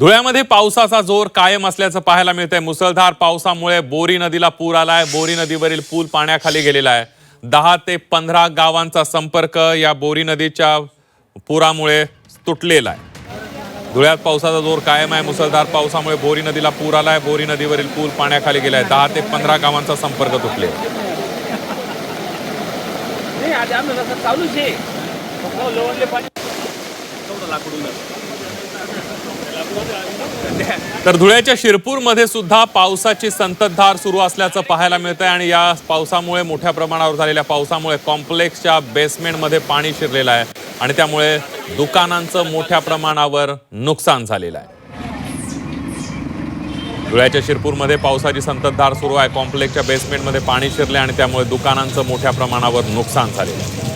धुळ्यामध्ये पावसाचा जोर कायम असल्याचं पाहायला मिळतंय। मुसळधार पावसामुळे बोरी नदीला पूर आलाय। बोरी नदीवरील पूल पाण्याखाली गेलेला आहे। 10 ते 15 गावांचा संपर्क या बोरी नदीच्या पुरामुळे तुटलेला आहे। धुळ्यात पावसाचा जोर कायम आहे। मुसळधार पावसामुळे बोरी नदीला पूर आलाय। बोरी नदीवरील पूल पाण्याखाली गेलाय। 10 ते 15 गावांचा संपर्क तुटले। तर धुळ्याच्या शिरपूरमध्ये सुद्धा पावसाची संततधार सुरू असल्याचं पाहायला मिळतंय आणि या पावसामुळे मोठ्या प्रमाणावर झालेल्या पावसामुळे कॉम्प्लेक्सच्या बेसमेंटमध्ये पाणी शिरलेलं आहे आणि त्यामुळे दुकानांचं मोठ्या प्रमाणावर नुकसान झालेलं आहे। धुळ्याच्या शिरपूरमध्ये पावसाची संततधार सुरू आहे। कॉम्प्लेक्सच्या बेसमेंटमध्ये पाणी शिरले आणि त्यामुळे दुकानांचं मोठ्या प्रमाणावर नुकसान झालेलं आहे।